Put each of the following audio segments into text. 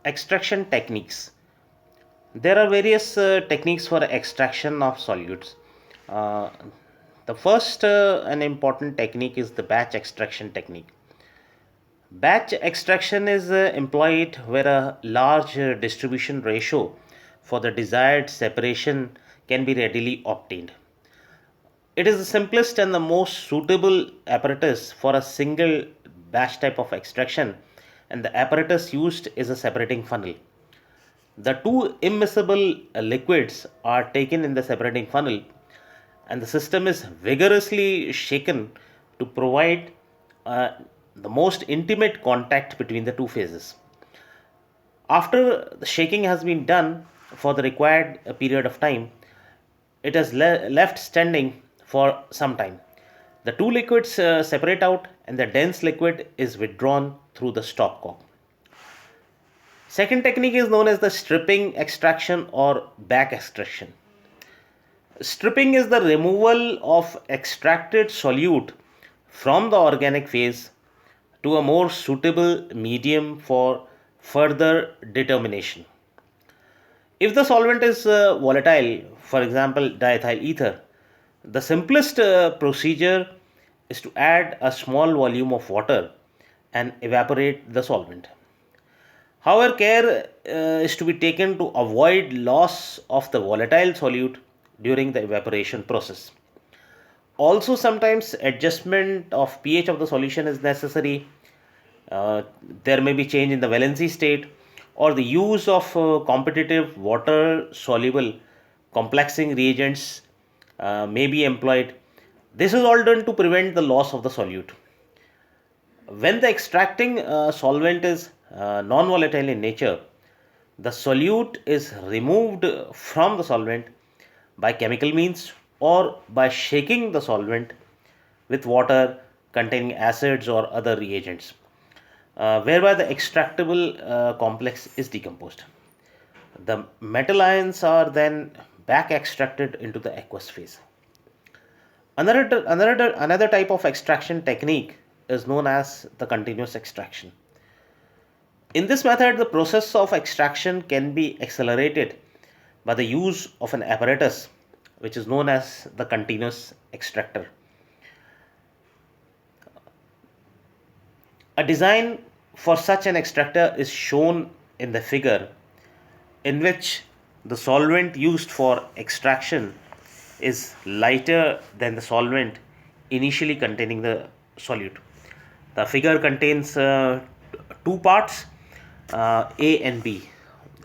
Extraction techniques. There are various techniques for extraction of solutes. Uh, the first and important technique is the batch extraction technique. Batch extraction is employed where a large distribution ratio for the desired separation can be readily obtained. It is the simplest and the most suitable apparatus for a single batch type of extraction, and the apparatus used is a separating funnel. The two immiscible liquids are taken in the separating funnel, and the system is vigorously shaken to provide uh, the most intimate contact between the two phases. After the shaking has been done for the required period of time, it is left standing for some time. The two liquids separate out, and the dense liquid is withdrawn through the stopcock. Second technique is known as the stripping extraction or back extraction. Stripping is the removal of extracted solute from the organic phase to a more suitable medium for further determination. If the solvent is volatile, for example diethyl ether, the simplest procedure is to add a small volume of water and evaporate the solvent. However, care is to be taken to avoid loss of the volatile solute during the evaporation process. Also, sometimes adjustment of pH of the solution is necessary. There may be change in the valency state, or the use of competitive water soluble complexing reagents may be employed. This is all done to prevent the loss of the solute. When the extracting solvent is non volatile in nature, the solute is removed from the solvent by chemical means or by shaking the solvent with water containing acids or other reagents, whereby the extractable complex is decomposed. The metal ions are then back extracted into the aqueous phase. Another type of extraction technique is known as the continuous extraction. In this method, the process of extraction can be accelerated by the use of an apparatus which is known as the continuous extractor. A design for such an extractor is shown in the figure, in which the solvent used for extraction is lighter than the solvent initially containing the solute. The figure contains two parts, A and B.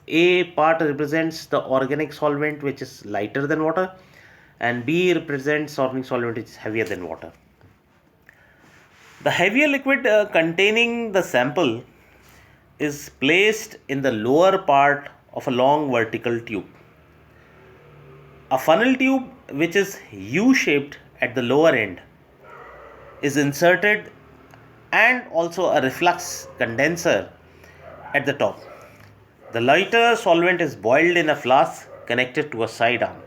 A part represents the organic solvent which is lighter than water, and B represents organic solvent which is heavier than water. The heavier liquid containing the sample is placed in the lower part of a long vertical tube. A funnel tube which is U-shaped at the lower end is inserted, and also a reflux condenser at the top. The lighter solvent is boiled in a flask connected to a side arm.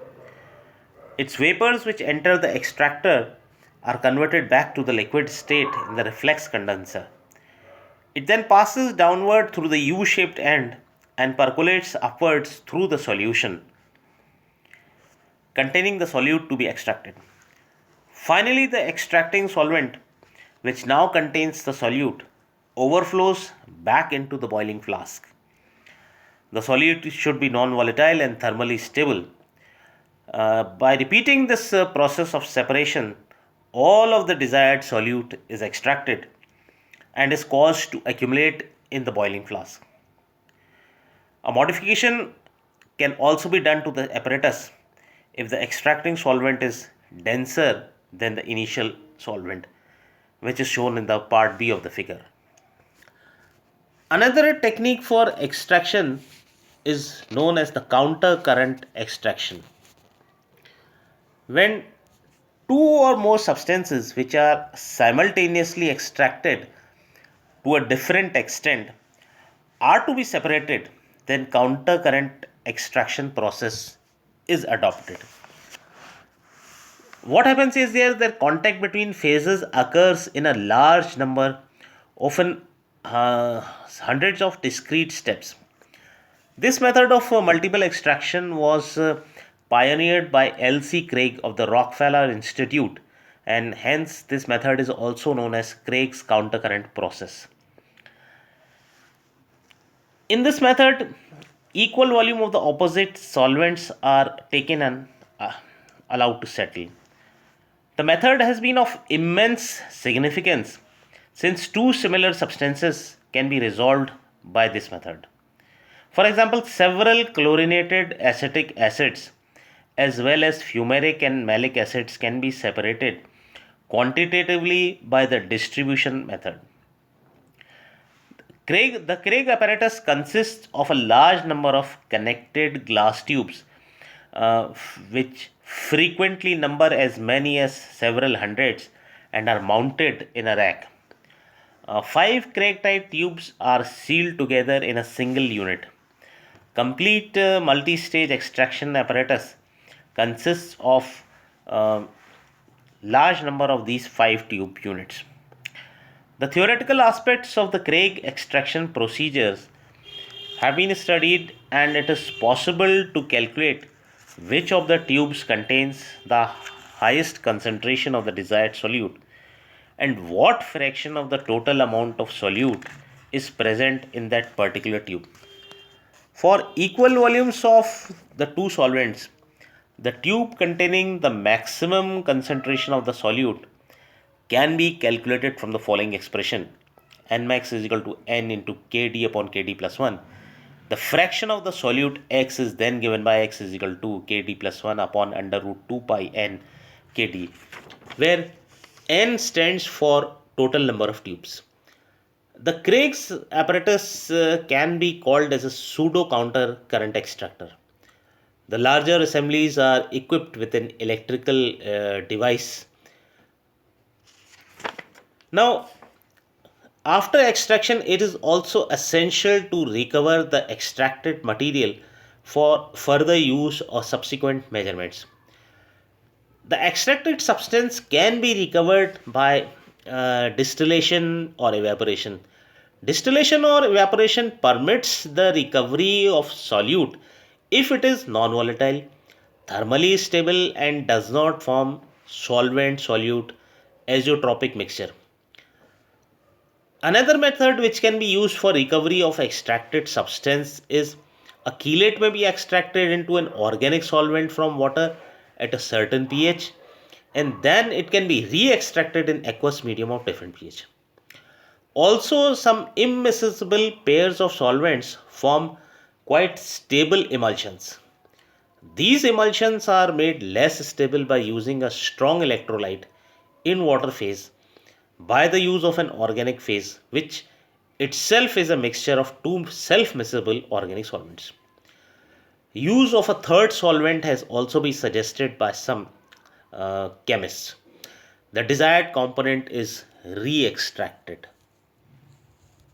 Its vapors which enter the extractor are converted back to the liquid state in the reflex condenser. It then passes downward through the U-shaped end and percolates upwards through the solution containing the solute to be extracted. Finally, the extracting solvent, which now contains the solute, overflows back into the boiling flask. The solute should be non-volatile and thermally stable. By repeating this process of separation, all of the desired solute is extracted and is caused to accumulate in the boiling flask. A modification can also be done to the apparatus if the extracting solvent is denser than the initial solvent, which is shown in the part B of the figure. Another technique for extraction is known as the counter current extraction. When two or more substances which are simultaneously extracted to a different extent are to be separated, then counter current extraction process is adopted. What happens is there that contact between phases occurs in a large number, often hundreds of discrete steps. This method of multiple extraction was pioneered by L.C. Craig of the Rockefeller Institute, and hence this method is also known as Craig's countercurrent process. In this method, equal volume of the opposite solvents are taken and allowed to settle. The method has been of immense significance since two similar substances can be resolved by this method. For example, several chlorinated acetic acids as well as fumaric and malic acids can be separated quantitatively by the distribution method. The Craig apparatus consists of a large number of connected glass tubes, which frequently number as many as several hundreds and are mounted in a rack. Five Craig type tubes are sealed together in a single unit. Complete multi-stage extraction apparatus consists of a large number of these five tube units. The theoretical aspects of the Craig extraction procedures have been studied, and it is possible to calculate which of the tubes contains the highest concentration of the desired solute and what fraction of the total amount of solute is present in that particular tube. For equal volumes of the two solvents, the tube containing the maximum concentration of the solute can be calculated from the following expression: n max is equal to n into kd upon kd plus 1. The fraction of the solute x is then given by x is equal to kd plus 1 upon under root 2 pi n kd, where n stands for total number of tubes. The Craig's apparatus can be called as a pseudo counter current extractor. The larger assemblies are equipped with an electrical device. Now, after extraction, it is also essential to recover the extracted material for further use or subsequent measurements. The extracted substance can be recovered by distillation or evaporation. Distillation or evaporation permits the recovery of solute if it is non-volatile, thermally stable, and does not form solvent-solute azeotropic mixture. Another method which can be used for recovery of extracted substance is a chelate may be extracted into an organic solvent from water at a certain pH, and then it can be re-extracted in aqueous medium of different pH. Also, some immiscible pairs of solvents form quite stable emulsions. These emulsions are made less stable by using a strong electrolyte in water phase by the use of an organic phase, which itself is a mixture of two self-miscible organic solvents. Use of a third solvent has also been suggested by some chemists. The desired component is re-extracted.